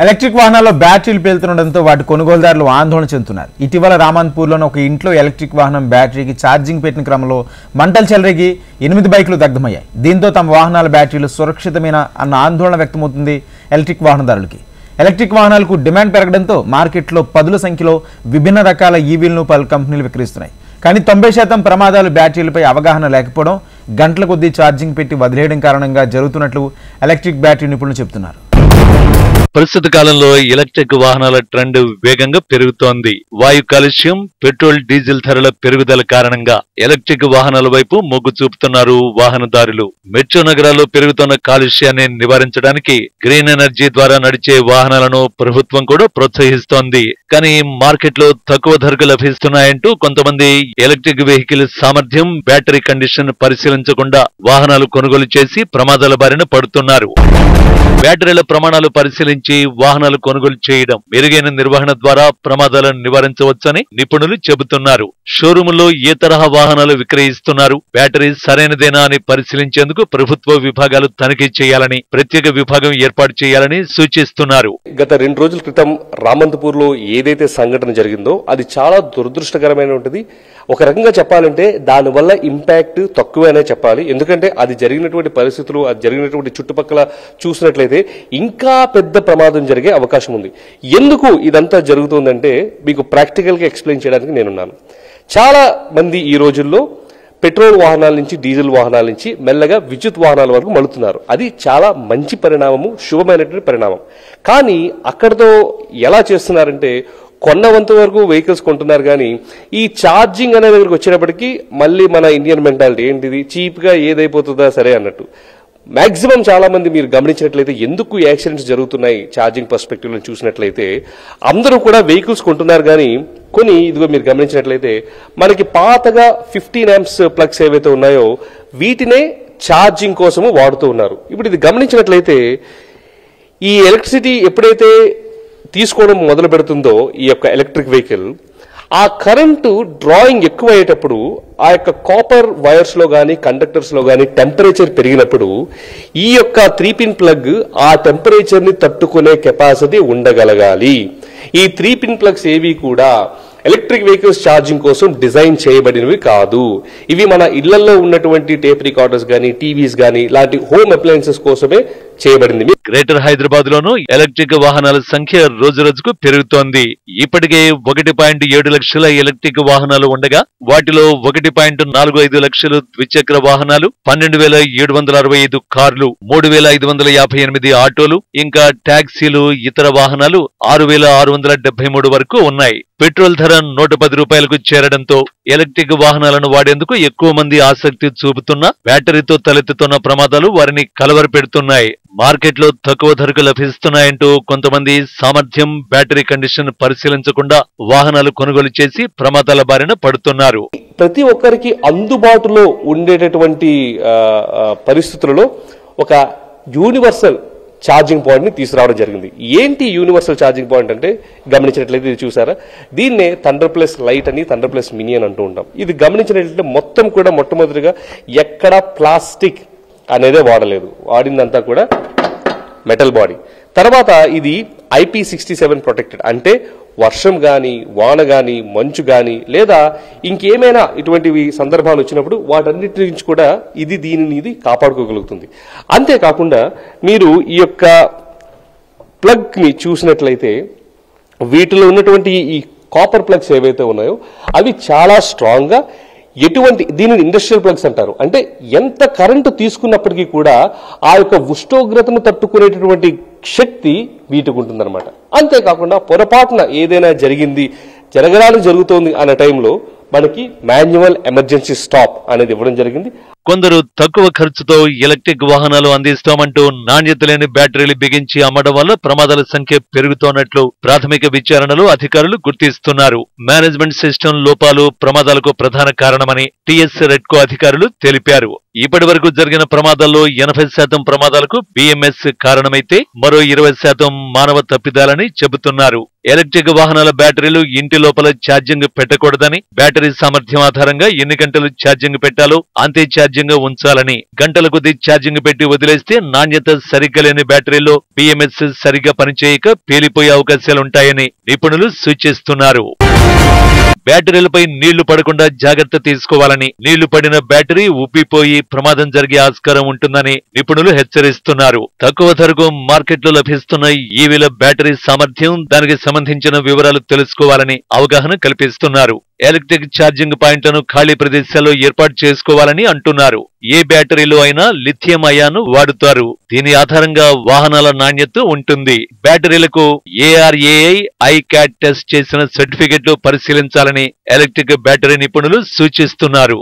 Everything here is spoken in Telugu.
ఎలక్ట్రిక్ వాహనాల్లో బ్యాటరీలు పేలుతుండడంతో వాటి కొనుగోలుదారులు ఆందోళన చెందుతున్నారు. ఇటీవల రామాన్పూర్లోని ఒక ఇంట్లో ఎలక్ట్రిక్ వాహనం బ్యాటరీకి ఛార్జింగ్ పెట్టిన క్రమంలో మంటలు చెలరేగి 8 బైకులు దగ్ధమయ్యాయి. దీంతో తమ వాహనాల బ్యాటరీలు సురక్షితమైన అన్న ఆందోళన వ్యక్తమవుతుంది ఎలక్ట్రిక్ వాహనదారులకి. ఎలక్ట్రిక్ వాహనాలకు డిమాండ్ పెరగడంతో మార్కెట్లో పదుల సంఖ్యలో విభిన్న రకాల ఈవీలను పలు కంపెనీలు విక్రయిస్తున్నాయి. కానీ 90% ప్రమాదాలు బ్యాటరీలపై అవగాహన లేకపోవడం, గంటల కొద్దీ ఛార్జింగ్ పెట్టి వదిలేయడం కారణంగా జరుగుతున్నట్లు ఎలక్ట్రిక్ బ్యాటరీ నిపుణులు చెబుతున్నారు. ప్రస్తుత కాలంలో ఎలక్ట్రిక్ వాహనాల ట్రెండ్ వేగంగా పెరుగుతోంది. వాయు కాలుష్యం, పెట్రోల్, డీజిల్ ధరల పెరుగుదల కారణంగా ఎలక్ట్రిక్ వాహనాల వైపు మొగ్గు చూపుతున్నారు వాహనదారులు. మెట్రో నగరాల్లో పెరుగుతున్న కాలుష్యాన్ని నివారించడానికి గ్రీన్ ఎనర్జీ ద్వారా నడిచే వాహనాలను ప్రభుత్వం కూడా ప్రోత్సహిస్తోంది. కానీ మార్కెట్లో తక్కువ ధరకు లభిస్తున్నాయంటూ కొంతమంది ఎలక్ట్రిక్ వెహికల్ సామర్థ్యం, బ్యాటరీ కండిషన్ పరిశీలించకుండా వాహనాలు కొనుగోలు చేసి ప్రమాదాల బారిన పడుతున్నారు. బ్యాటరీల ప్రమాణాలు పరిశీలించి వాహనాలు కొనుగోలు చేయడం మెరుగైన నిర్వహణ ద్వారా ప్రమాదాలను నివారించవచ్చని నిపుణులు చెబుతున్నారు. షోరూముల్లో ఏ తరహా వాహనాలు విక్రయిస్తున్నారు, బ్యాటరీ సరైనదేనా అని పరిశీలించేందుకు ప్రభుత్వ విభాగాలు తనిఖీ చేయాలని, ప్రత్యేక విభాగం ఏర్పాటు చేయాలని సూచిస్తున్నారు. గత 2 రోజుల క్రితం రామంతపూర్ లో ఏదైతే సంఘటన జరిగిందో అది చాలా దురదృష్టకరమైన ఉంటుంది. ఒక రకంగా చెప్పాలంటే దానివల్ల ఇంపాక్ట్ తక్కువనే చెప్పాలి. ఎందుకంటే అది జరిగినటువంటి పరిస్థితులు, అది జరిగినటువంటి చుట్టుపక్కల చూసినట్లయితే ఇంకా పెద్ద ప్రమాదం జరిగే అవకాశం ఉంది. ఎందుకు ఇదంతా జరుగుతుందంటే మీకు ప్రాక్టికల్ గా ఎక్స్ప్లెయిన్ చేయడానికి నేనున్నాను. చాలా మంది ఈ రోజుల్లో పెట్రోల్ వాహనాల నుంచి, డీజిల్ వాహనాల నుంచి మెల్లగా విద్యుత్ వాహనాల వరకు మలుతున్నారు. అది చాలా మంచి పరిణామము, శుభమైనటువంటి పరిణామం. కానీ అక్కడతో ఎలా చేస్తున్నారంటే కొన్నవంత వరకు వెహికల్స్ కొంటున్నారు. కానీ ఈ ఛార్జింగ్ అనే దగ్గరికి వచ్చేటప్పటికి మళ్ళీ మన ఇండియన్ మెంటాలిటీ ఏంటిది, చీప్ గా ఏదైపోతుందా సరే అన్నట్టు. మాక్సిమం చాలా మంది మీరు గమనించినట్లయితే ఎందుకు యాక్సిడెంట్స్ జరుగుతున్నాయి ఛార్జింగ్ పర్స్పెక్టివ్ లో చూసినట్లయితే అందరూ కూడా వెహికల్స్ కొంటున్నారు. కానీ కొన్ని ఇదిగో మీరు గమనించినట్లయితే మనకి పాతగా 15 amps ప్లగ్స్ ఏవైతే ఉన్నాయో వీటినే ఛార్జింగ్ కోసము వాడుతూ ఉన్నారు. ఇప్పుడు ఇది గమనించినట్లయితే ఈ ఎలక్ట్రిసిటీ ఎప్పుడైతే తీసుకోవడం మొదలు పెడుతుందో ఈ యొక్క ఎలక్ట్రిక్ వెహికల్, ఆ కరెంటు డ్రాయింగ్ ఎక్కువ అయ్యేటప్పుడు ఆ యొక్క కాపర్ వైర్స్ లో గానీ, కండక్టర్స్ లో గానీ టెంపరేచర్ పెరిగినప్పుడు ఈ యొక్క 3-pin ప్లగ్ ఆ టెంపరేచర్ ని తట్టుకునే కెపాసిటీ ఉండగలగాలి. ఈ 3-pin ప్లగ్స్ ఏవి కూడా ఎలక్ట్రిక్ వెహికల్స్ ఛార్జింగ్ కోసం డిజైన్ చేయబడినవి కాదు. ఇవి మన ఇళ్లలో ఉన్నటువంటి టేప్ రికార్డర్స్ గానీ, టీవీస్ గానీ లాంటి హోమ్ అప్లయన్సెస్ కోసమే చేయబడింది. గ్రేటర్ హైదరాబాద్ లోనూ ఎలక్ట్రిక్ వాహనాల సంఖ్య రోజు రోజుకు పెరుగుతోంది. ఇప్పటికే 1.7 లక్షల ఎలక్ట్రిక్ వాహనాలు ఉండగా వాటిలో 1.45 లక్షలు ద్విచక్ర వాహనాలు, 12,765 కార్లు, 3,558 ఆటోలు, ఇంకా టాక్సీలు, ఇతర వాహనాలు 6,673 వరకు ఉన్నాయి. పెట్రోల్ ధర 110 రూపాయలకు చేరడంతో ఎలక్ట్రిక్ వాహనాలను వాడేందుకు ఎక్కువ మంది ఆసక్తి చూపుతున్నా బ్యాటరీతో తలెత్తుతున్న ప్రమాదాలు వారిని కలవరపెడుతున్నాయి. మార్కెట్లో తక్కువ ధరకు లభిస్తున్నాయంటూ కొంతమంది సామర్థ్యం, బ్యాటరీ కండిషన్ పరిశీలించకుండా వాహనాలు కొనుగోలు చేసి ప్రమాదాల బారిన పడుతున్నారు. ప్రతి ఒక్కరికి అందుబాటులో ఉండేటటువంటి పరిస్థితులలో ఒక యూనివర్సల్ ఛార్జింగ్ పాయింట్ ని తీసుకురావడం జరిగింది. ఏంటి యూనివర్సల్ ఛార్జింగ్ పాయింట్ అంటే గమనించినట్లయితే ఇది చూసారా, దీన్నే థండర్ ప్లస్ లైట్ అని, థండర్ ప్లస్ మినీ అని అంటూ ఉంటాం. ఇది గమనించినట్లయితే మొత్తం కూడా మొట్టమొదటిగా ఎక్కడ ప్లాస్టిక్ అనేదే వాడలేదు, వాడిందంతా కూడా మెటల్ బాడీ. తర్వాత ఇది IP67 ప్రొటెక్టెడ్, అంటే వర్షం గాని, వాన గాని, మంచు గాని లేదా ఇంకేమైనా ఇటువంటివి సందర్భాలు వచ్చినప్పుడు వాటన్నిటి నుంచి కూడా ఇది దీనిని కాపాడుకోగలుగుతుంది. అంతేకాకుండా మీరు ఈ యొక్క ప్లగ్ ని చూసినట్లయితే వీటిలో ఉన్నటువంటి ఈ కాపర్ ప్లగ్స్ ఏవైతే ఉన్నాయో అవి చాలా స్ట్రాంగ్ గా, ఎటువంటి దీనిని ఇండస్ట్రియల్ ప్లగ్స్ అంటారు. అంటే ఎంత కరెంటు తీసుకున్నప్పటికీ కూడా ఆ యొక్క ఉష్ణోగ్రతను తట్టుకునేటటువంటి శక్తి వీటికి ఉంటుందన్నమాట. అంతేకాకుండా పొరపాటున ఏదైనా జరగడానికి జరుగుతోంది అనే టైంలో మనకి మాన్యువల్ ఎమర్జెన్సీ స్టాప్ అనేది ఇవ్వడం జరిగింది. కొందరు తక్కువ ఖర్చుతో ఎలక్ట్రిక్ వాహనాలు అందిస్తామంటూ నాణ్యత లేని బ్యాటరీలు బిగించి అమ్మడం వల్ల ప్రమాదాల సంఖ్య పెరుగుతోన్నట్లు ప్రాథమిక విచారణలో అధికారులు గుర్తిస్తున్నారు. మేనేజ్మెంట్ సిస్టమ్ లోపాలు ప్రమాదాలకు ప్రధాన కారణమని టీఎస్ రెడ్కో అధికారులు తెలిపారు. ఇప్పటి వరకు జరిగిన ప్రమాదాల్లో 80% ప్రమాదాలకు BMS కారణమైతే మరో 20% మానవ తప్పిదాలని చెబుతున్నారు. ఎలక్ట్రిక్ వాహనాల బ్యాటరీలు ఇంటి లోపల ఛార్జింగ్ పెట్టకూడదని, బ్యాటరీ సామర్థ్యం ఆధారంగా ఎన్ని గంటలు ఛార్జింగ్ పెట్టాలో అంతే ఛార్జింగ్ ఛార్జింగ్ ఉంచాలని, గంటల కొద్దీ ఛార్జింగ్ పెట్టి వదిలేస్తే నాణ్యత సరిగ్గా లేని బ్యాటరీలో BMS సరిగ్గా పనిచేయక పేలిపోయే అవకాశాలుంటాయని నిపుణులు సూచిస్తున్నారు. బ్యాటరీలపై నీళ్లు పడకుండా జాగ్రత్త తీసుకోవాలని, నీళ్లు పడిన బ్యాటరీ ఉబ్బిపోయి ప్రమాదం జరిగే ఆస్కారం ఉంటుందని నిపుణులు హెచ్చరిస్తున్నారు. తక్కువ ధరకు మార్కెట్లో లభిస్తున్న ఈవీల బ్యాటరీ సామర్థ్యం, దానికి సంబంధించిన వివరాలు తెలుసుకోవాలని అవగాహన కల్పిస్తున్నారు. ఎలక్ట్రిక్ ఛార్జింగ్ పాయింట్లను ఖాళీ ప్రదేశాల్లో ఏర్పాటు చేసుకోవాలని అంటున్నారు. ఏ బ్యాటరీలో అయినా లిథియం అయాన్ వాడుతారు. దీని ఆధారంగా వాహనాల నాణ్యత ఉంటుంది. బ్యాటరీలకు ARAI ఐక్యాట్ టెస్ట్ చేసిన సర్టిఫికెట్లు పరిశీలించాలని ఎలక్ట్రిక్ బ్యాటరీ నిపుణులు సూచిస్తున్నారు.